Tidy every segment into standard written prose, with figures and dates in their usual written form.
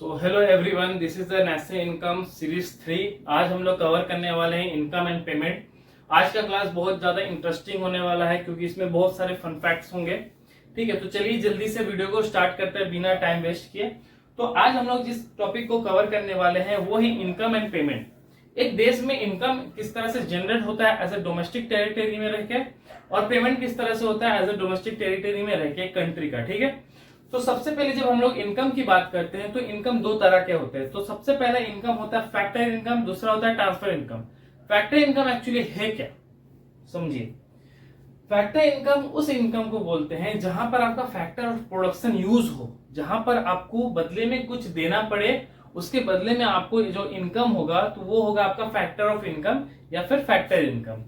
So hello everyone, this is the national income series 3। आज हम लोग कवर करने वाले हैं इनकम एंड पेमेंट। आज का क्लास बहुत ज्यादा इंटरेस्टिंग होने वाला है क्योंकि इसमें बहुत सारे फन फैक्ट्स होंगे। ठीक है, तो चलिए जल्दी से वीडियो को स्टार्ट करते हैं बिना टाइम वेस्ट किए। तो आज हम लोग जिस टॉपिक को कवर करने वाले हैं वो है इनकम एंड पेमेंट। एक देश में इनकम किस तरह से जनरेट होता है एज ए डोमेस्टिक टेरिटरी में रहकर, और पेमेंट किस तरह से होता है एज ए डोमेस्टिक टेरिटरी में रहकर कंट्री का। ठीक है, तो सबसे पहले जब हम लोग इनकम की बात करते हैं तो इनकम दो तरह के होते हैं। तो सबसे पहला इनकम होता है फैक्टर इनकम, दूसरा होता है transfer income. Factor income actually है क्या, समझिए। फैक्टर इनकम उस इनकम को बोलते हैं जहां पर आपका फैक्टर ऑफ प्रोडक्शन यूज हो, जहां पर आपको बदले में कुछ देना पड़े, उसके बदले में आपको जो इनकम होगा तो वो होगा आपका फैक्टर ऑफ इनकम या फिर फैक्टर इनकम।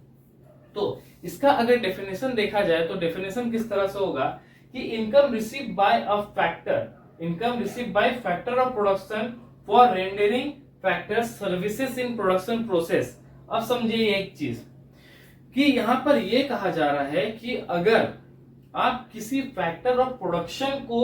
तो इसका अगर डेफिनेशन देखा जाए तो डेफिनेशन किस तरह से होगा कि income receive by a factor, income receive by factor of production for rendering factor services in production process. अब समझिए एक चीज कि यहां पर यह कहा जा रहा है कि अगर आप किसी फैक्टर ऑफ प्रोडक्शन को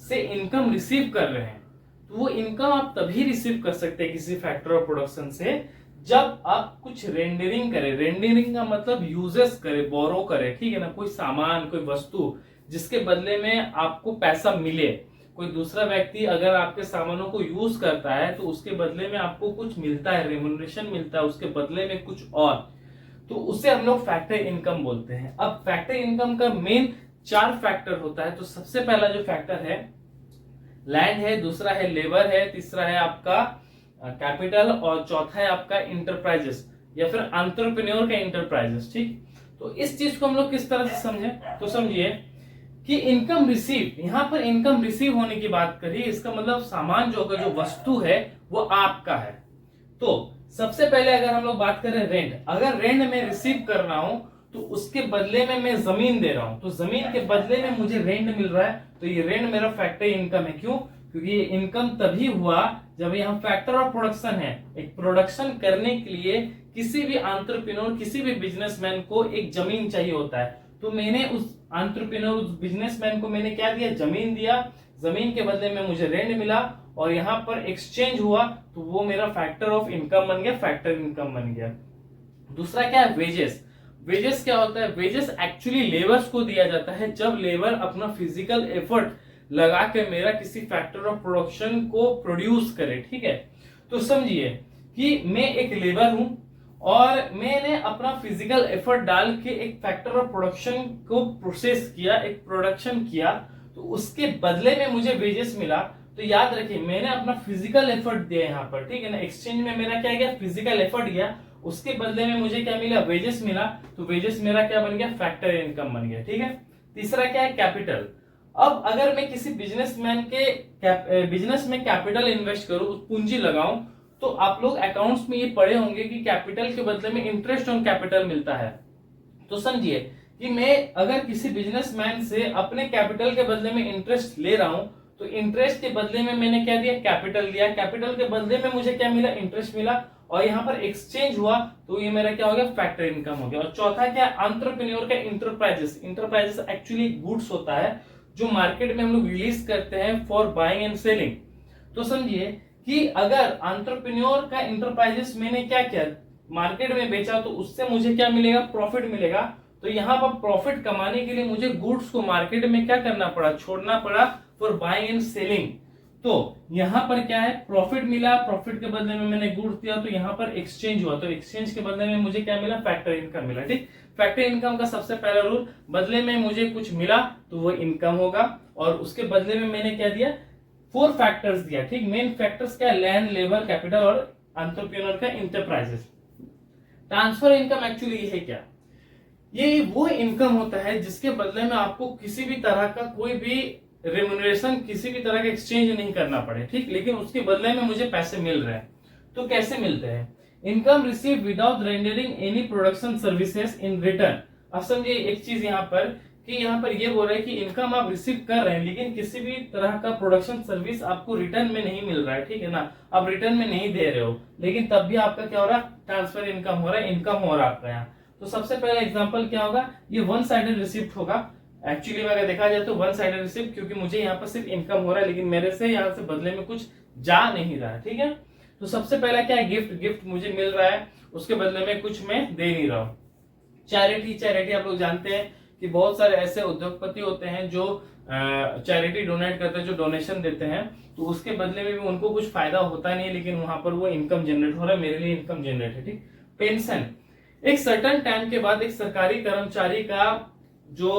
से इनकम रिसीव कर रहे हैं तो वो इनकम आप तभी रिसीव कर सकते हैं किसी फैक्टर ऑफ प्रोडक्शन से जब आप कुछ रेंडरिंग करें। रेंडरिंग का मतलब यूजेस करें, बोरो करें, ठीक है ना, कोई सामान कोई वस्तु जिसके बदले में आपको पैसा मिले। कोई दूसरा व्यक्ति अगर आपके सामानों को यूज करता है तो उसके बदले में आपको कुछ मिलता है, रेम्यूनरेशन मिलता है उसके बदले में कुछ और, तो उसे हम लोग फैक्टर इनकम बोलते हैं। अब फैक्टर इनकम का मेन 4 फैक्टर होता है। तो सबसे पहला जो फैक्टर है लैंड है, दूसरा है लेबर है, तीसरा है आपका कैपिटल और चौथा है आपका इंटरप्राइजेस या फिर एंटरप्रेन्योर का इंटरप्राइजेस। ठीक, तो इस चीज को हम लोग किस तरह से समझे, तो समझिए कि इनकम रिसीव, यहां पर इनकम रिसीव होने की बात करी, इसका मतलब सामान जो होगा, जो वस्तु है वो आपका है। तो सबसे पहले अगर हम लोग बात करें रेंट, अगर रेंट में रिसीव कर रहा हूं तो उसके बदले में मैं जमीन दे रहा हूं, तो जमीन के बदले में मुझे रेंट मिल रहा है, तो ये रेंट मेरा फैक्टर इनकम है। क्यों? क्योंकि ये इनकम तभी हुआ जब यहाँ फैक्टर ऑफ प्रोडक्शन है। एक प्रोडक्शन करने के लिए किसी भी एंटरप्रेन्योर, किसी भी बिजनेसमैन को एक जमीन चाहिए होता है, तो मैंने उस एंटरप्रेन्योर, उस बिजनेसमैन को मैंने क्या दिया, जमीन दिया, जमीन के बदले में मुझे रेंट मिला और यहाँ पर एक्सचेंज हुआ तो वो मेरा फैक्टर ऑफ इनकम बन गया, फैक्टर इनकम बन गया। दूसरा क्या है, वेजेस। वेजेस क्या होता है, वेजेस एक्चुअली लेबर्स को दिया जाता है जब लेबर अपना फिजिकल एफर्ट लगा के मेरा किसी फैक्टर ऑफ प्रोडक्शन को प्रोड्यूस करे। ठीक है, तो समझिए कि मैं एक लेबर हूं और मैंने अपना फिजिकल एफर्ट डाल के एक फैक्टर ऑफ प्रोडक्शन को प्रोसेस किया, एक प्रोडक्शन किया, तो उसके बदले में मुझे वेजेस मिला। तो याद रखिए मैंने अपना फिजिकल एफर्ट दिया यहाँ पर, ठीक है ना, एक्सचेंज में मेरा क्या गया, फिजिकल एफर्ट गया, उसके बदले में मुझे क्या मिला, वेजेस मिला, तो वेजेस मेरा क्या बन गया, फैक्टर इनकम बन गया। ठीक है, तीसरा क्या है, कैपिटल। अब अगर मैं किसी बिजनेसमैन के बिजनेस में कैपिटल इन्वेस्ट करूं, पूंजी लगाऊं, तो आप लोग अकाउंट्स में ये पढ़े होंगे कि कैपिटल के बदले में इंटरेस्ट ऑन कैपिटल मिलता है। तो समझिए कि मैं अगर किसी बिजनेसमैन से अपने कैपिटल के बदले में इंटरेस्ट ले रहा हूं तो इंटरेस्ट के बदले में मैंने क्या दिया, कैपिटल दिया, कैपिटल के बदले में मुझे क्या मिला, इंटरेस्ट मिला, और यहाँ पर एक्सचेंज हुआ तो ये मेरा क्या हो गया, फैक्टर इनकम हो गया। और चौथा क्या, एंटरप्रेन्योर का इंटरप्राइजेस। इंटरप्राइजेस एक्चुअली गुड्स होता है जो मार्केट में हम लोग रिलीज करते हैं फॉर बाइंग एंड सेलिंग। तो समझिए कि अगर एंटरप्रेन्योर का इंटरप्राइजेस मैंने क्या किया, मार्केट में बेचा, तो उससे मुझे क्या मिलेगा, प्रॉफिट मिलेगा। तो यहाँ पर प्रॉफिट कमाने के लिए मुझे गुड्स को मार्केट में क्या करना पड़ा, छोड़ना पड़ा फॉर बाइंग एंड सेलिंग। तो यहाँ पर क्या है, प्रॉफिट मिला, प्रॉफिट के बदले में मैंने गुड्स दिया, तो यहाँ पर एक्सचेंज हुआ, तो एक्सचेंज के बदले में मुझे क्या मिला, फैक्टर इनकम मिला। ठीक, फैक्टर इनकम का सबसे पहला रूल, बदले में मुझे कुछ मिला तो वो इनकम होगा, और उसके बदले में मैंने क्या दिया, 4 फैक्टर्स दिया। ठीक, मेन फैक्टर्स क्या, लैंड, लेबर, कैपिटल और एंटरप्रेन्योर का इंटरप्राइजेस। ट्रांसफर इनकम एक्चुअली ये है क्या, ये वो इनकम होता है जिसके बदले में आपको किसी भी तरह का कोई भी रेम्यूनरेशन, किसी भी तरह का एक्सचेंज नहीं करना पड़े। ठीक, लेकिन उसके बदले में मुझे पैसे मिल रहे हैं। तो कैसे मिलते हैं, income receive without rendering any production services in return. अब समझिए एक चीज यहाँ पर कि यहाँ पर ये बोल रहा है कि इनकम आप रिसीव कर रहे हैं लेकिन किसी भी तरह का प्रोडक्शन सर्विस आपको रिटर्न में नहीं मिल रहा है। ठीक है ना, आप रिटर्न में नहीं दे रहे हो, लेकिन तब भी आपका क्या हो रहा है, ट्रांसफर इनकम हो रहा है, इनकम हो रहा है आपका यहाँ। तो सबसे पहला एग्जांपल क्या होगा, ये वन साइडेड रिसिप्ट होगा। एक्चुअली में अगर देखा जाए तो वन साइडेड रिसिप्ट, क्योंकि मुझे यहाँ पर सिर्फ इनकम हो रहा है लेकिन मेरे से यहाँ से बदले में कुछ जा नहीं रहा है। ठीक है, तो सबसे पहला क्या है, गिफ्ट। गिफ्ट मुझे मिल रहा है, उसके बदले में कुछ मैं दे नहीं रहा हूँ। चैरिटी। चैरिटी आप लोग जानते हैं कि बहुत सारे ऐसे उद्योगपति होते हैं जो चैरिटी डोनेट करते हैं, जो डोनेशन देते हैं, तो उसके बदले में भी उनको कुछ फायदा होता नहीं है, लेकिन वहां पर वो इनकम जनरेट हो रहा है, मेरे लिए इनकम जनरेट है। ठीक, पेंशन। एक सर्टेन टाइम के बाद एक सरकारी कर्मचारी का जो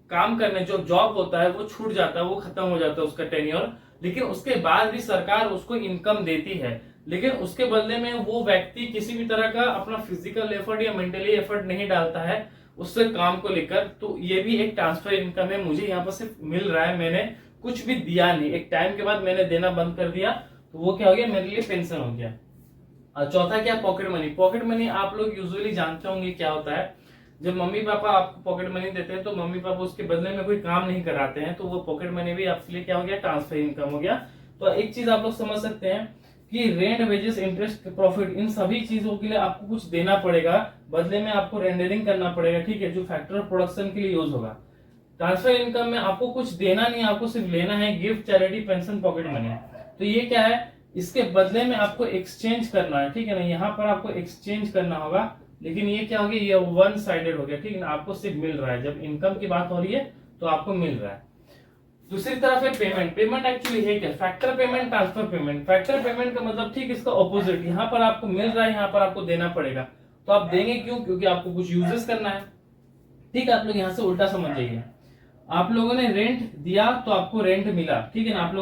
काम करने जो जॉब होता है वो छूट जाता है, वो खत्म हो जाता है उसका टेन्योर, लेकिन उसके बाद भी सरकार उसको इनकम देती है, लेकिन उसके बदले में वो व्यक्ति किसी भी तरह का अपना फिजिकल एफर्ट या मेंटली एफर्ट नहीं डालता है उससे काम को लेकर। तो ये भी एक ट्रांसफर इनकम है, मुझे यहाँ पर सिर्फ मिल रहा है, मैंने कुछ भी दिया नहीं। एक टाइम के बाद मैंने देना बंद कर दिया, तो वो क्या हो गया, मेरे लिए पेंशन हो गया। और चौथा क्या, पॉकेट मनी। पॉकेट मनी आप लोग यूजुअली जानते होंगे क्या होता है। जब मम्मी पापा आपको पॉकेट मनी देते हैं तो मम्मी पापा उसके बदले में कोई काम नहीं कराते हैं, तो वो पॉकेट मनी भी आपके लिए क्या हो गया, ट्रांसफर इनकम हो गया। तो एक चीज आप लोग समझ सकते हैं कि रेंट, वेजेस, इंटरेस्ट, प्रॉफिट, इन सभी चीजों के लिए आपको कुछ देना पड़ेगा, बदले में आपको रेंडरिंग करना पड़ेगा। ठीक है, जो फैक्टर ऑफ प्रोडक्शन के लिए यूज होगा। ट्रांसफर इनकम में आपको कुछ देना नहीं, आपको सिर्फ लेना है, gift, charity, pension, pocket money. तो ये क्या है, इसके बदले में आपको एक्सचेंज करना है। ठीक है ना, यहाँ पर आपको एक्सचेंज करना होगा, लेकिन ये क्या हो गया, ये वन साइडेड हो गया। ठीक है ना, आपको सिर्फ मिल रहा है, जब इनकम की बात हो रही है तो आपको मिल रहा है। दूसरी तरफ है पेमेंट। पेमेंट एक्चुअली है क्या, factor payment, transfer payment. Factor payment का मतलब ठीक इसका ऑपोजिट, यहाँ पर आपको मिल रहा है, यहाँ पर आपको देना पड़ेगा। तो आप देंगे क्यों, क्योंकि आपको कुछ यूजेस करना है। ठीक है, आप लोग यहाँ से उल्टा समझ जाइए। आप लोगों ने रेंट दिया तो आपको रेंट मिला। ठीक है ना, आप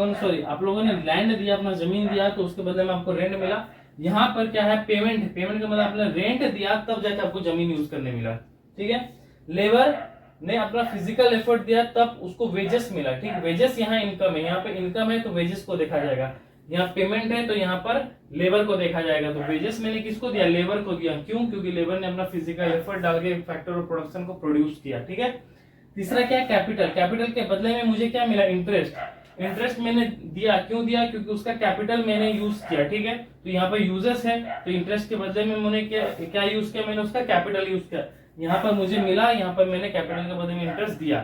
लोगों ने लैंड दिया, अपना जमीन दिया, तो उसके बदले में आपको रेंट मिला। यहाँ पर क्या है, पेमेंट। पेमेंट का मतलब आपने रेंट दिया तब जाके आपको जमीन यूज करने मिला। ठीक है, लेबर ने अपना फिजिकल एफर्ट दिया तब उसको वेजेस मिला। ठीक, वेजेस यहाँ इनकम है, यहाँ पे इनकम है तो वेजेस को देखा जाएगा। यहाँ पेमेंट है तो यहाँ पर लेबर को देखा जाएगा। तो वेजेस मैंने किसको दिया, लेबर को दिया। क्यों, क्योंकि लेबर ने अपना फिजिकल एफर्ट डाल के फैक्टर ऑफ प्रोडक्शन को प्रोड्यूस किया। ठीक है, तीसरा क्या है, कैपिटल। कैपिटल के बदले में मुझे क्या मिला, इंटरेस्ट। इंटरेस्ट मैंने दिया, क्यों दिया, क्योंकि उसका कैपिटल मैंने यूज किया। ठीक है, तो यहाँ पर यूजेस है, तो इंटरेस्ट के बदले में मैंने क्या यूज किया, मैंने उसका कैपिटल यूज किया। यहाँ पर मुझे मिला, यहाँ पर मैंने कैपिटल के बदले में इंटरेस्ट दिया।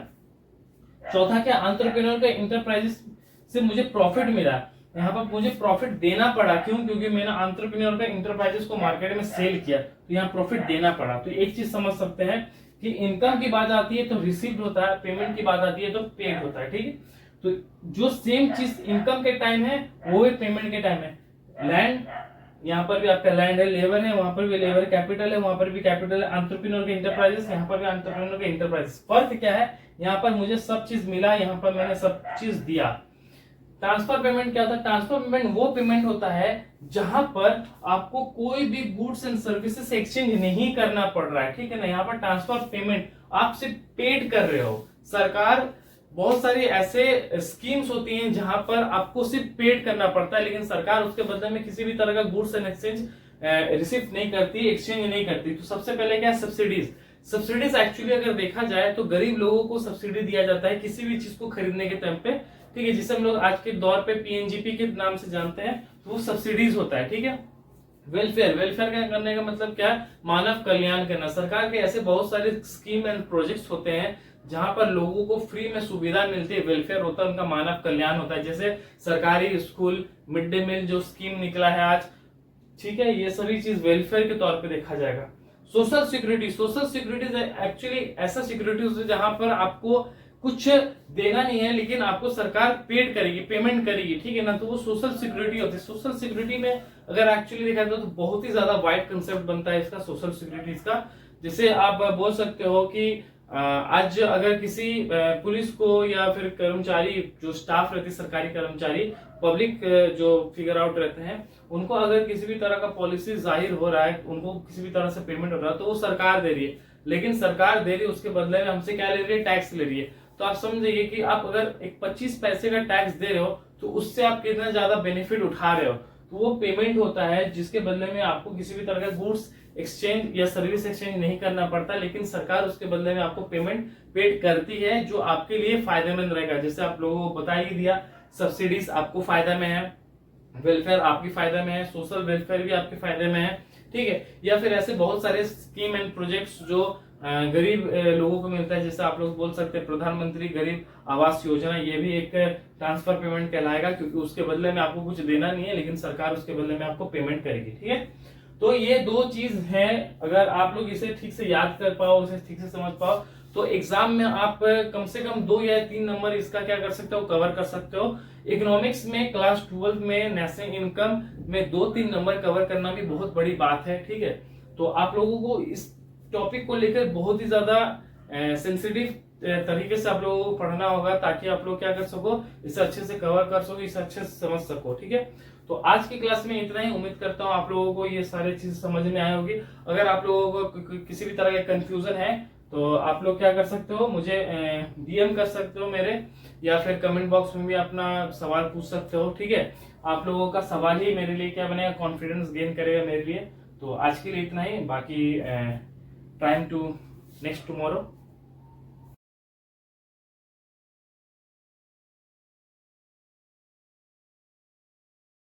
चौथा क्या, एंटरप्रेन्योर का इंटरप्राइजेस से मुझे प्रॉफिट मिला। यहाँ पर मुझे प्रॉफिट देना पड़ा, क्यों, क्योंकि मैंने एंटरप्रेन्योर का इंटरप्राइजेस को मार्केट में सेल किया, तो यहाँ प्रॉफिट देना पड़ा। तो एक चीज समझ सकते हैं कि इनकम की बात आती है तो रिसीव्ड होता है, पेमेंट की बात आती है तो पेड होता है। ठीक है, तो जो सेम चीज इनकम के टाइम है वो भी पेमेंट के टाइम है। लैंड, यहाँ पर भी आपका लैंड है, लेबर है, वहां पर भी लेबर, कैपिटल है, वहां पर भी कैपिटल है, एंटरप्रेन्योर के इंटरप्राइजेस, यहाँ पर भी एंटरप्रेन्योर के इंटरप्राइजेस। फर्क क्या है, यहाँ पर मुझे सब चीज मिला, यहाँ पर मैंने सब चीज दिया। ट्रांसफर पेमेंट क्या होता है, ट्रांसफर पेमेंट वो पेमेंट होता है जहां पर आपको कोई भी गुड्स एंड सर्विसेज एक्सचेंज नहीं करना पड़ रहा है। ठीक है ना, यहाँ पर ट्रांसफर पेमेंट आप सिर्फ पेड कर रहे हो। सरकार बहुत सारी ऐसे स्कीम्स होती हैं जहां पर आपको सिर्फ पेड करना पड़ता है, लेकिन सरकार उसके बदले में किसी भी तरह का गुड्स एंड एक्सचेंज रिसीव नहीं करती, एक्सचेंज नहीं करती। तो सबसे पहले क्या है, सब्सिडीज। सब्सिडीज एक्चुअली अगर देखा जाए तो गरीब लोगों को सब्सिडी दिया जाता है किसी भी चीज को खरीदने के टाइम पे। ठीक है, जिसे हम लोग आज के दौर पे पीएनजीपी के नाम से जानते हैं, तो वो सब्सिडीज होता है। ठीक है, वेलफेयर। वेलफेयर का करने का मतलब क्या है, मानव कल्याण करना। सरकार के ऐसे बहुत सारे स्कीम एंड प्रोजेक्ट्स होते हैं जहां पर लोगों को फ्री में सुविधा मिलती है, वेलफेयर होता है, उनका मानव कल्याण होता है। जैसे सरकारी स्कूल, मिड डे मील जो स्कीम निकला है आज, ठीक है, ये सभी चीज वेलफेयर के तौर पे देखा जाएगा। Social security. Social security actually ऐसा सिक्योरिटी है जहां पर आपको कुछ देना नहीं है, लेकिन आपको सरकार पेड करेगी, पेमेंट करेगी। ठीक है ना, तो वो सोशल सिक्योरिटी होती है। सोशल सिक्योरिटी में अगर एक्चुअली देखा जाए तो बहुत ही ज्यादा वाइड कंसेप्ट बनता है इसका, सोशल सिक्योरिटी का। जैसे आप बोल सकते हो कि आज अगर किसी पुलिस को या फिर कर्मचारी जो स्टाफ रहते, सरकारी कर्मचारी, पब्लिक जो फिगर आउट रहते हैं, उनको अगर किसी भी तरह का पॉलिसी जाहिर हो रहा है, उनको किसी भी तरह से पेमेंट हो रहा है, तो वो सरकार दे रही है। लेकिन सरकार दे रही है, उसके बदले में हमसे क्या ले रही है, टैक्स ले रही है। तो आप समझिए कि आप अगर एक 25 पैसे का टैक्स दे रहे हो तो उससे आप कितना ज्यादा बेनिफिट उठा रहे हो। तो वो पेमेंट होता है जिसके बदले में आपको किसी भी तरह का गुड्स एक्सचेंज या सर्विस एक्सचेंज नहीं करना पड़ता, लेकिन सरकार उसके बदले में आपको पेमेंट पेड करती है, जो आपके लिए फायदेमंद रहेगा। जैसे आप लोगों को बता ही दिया, सब्सिडीज आपको फायदा में है, वेलफेयर आपकी फायदा में है, सोशल वेलफेयर भी आपके फायदे में है। ठीक है, या फिर ऐसे बहुत सारे स्कीम एंड प्रोजेक्ट्स जो गरीब लोगों को मिलता है, जैसे आप लोग बोल सकते हैं प्रधानमंत्री गरीब आवास योजना, ये भी एक ट्रांसफर पेमेंट कहलाएगा, क्योंकि उसके बदले में आपको कुछ देना नहीं है, लेकिन सरकार उसके बदले में आपको पेमेंट करेगी। ठीक है, तो ये दो चीज है, अगर आप लोग इसे ठीक से याद कर पाओ, इसे ठीक से समझ पाओ, तो एग्जाम में आप कम से कम 2 या 3 नंबर इसका क्या कर सकते हो, कवर कर सकते हो। इकोनॉमिक्स में क्लास 12 में नेशनल इनकम में 2-3 नंबर कवर करना भी बहुत बड़ी बात है। ठीक है, तो आप लोगों को इस टॉपिक को लेकर बहुत ही ज्यादा सेंसिटिव तरीके से आप लोगों को पढ़ना होगा, ताकि आप लोग क्या कर सको, इसे अच्छे से कवर कर सको, इसे अच्छे से समझ सको। ठीक है, तो आज की क्लास में इतना ही। उम्मीद करता हूँ आप लोगों को ये सारी चीजें समझ में आई होगी। अगर आप लोगों को किसी भी तरह का कंफ्यूजन है तो आप लोग क्या कर सकते हो, मुझे डीएम कर सकते हो मेरे, या फिर कमेंट बॉक्स में भी अपना सवाल पूछ सकते हो। ठीक है, आप लोगों का सवाल ही मेरे लिए क्या बनेगा, कॉन्फिडेंस गेन करेगा मेरे लिए। तो आज के लिए इतना ही, बाकी टाइम टू नेक्स्ट टुमारो।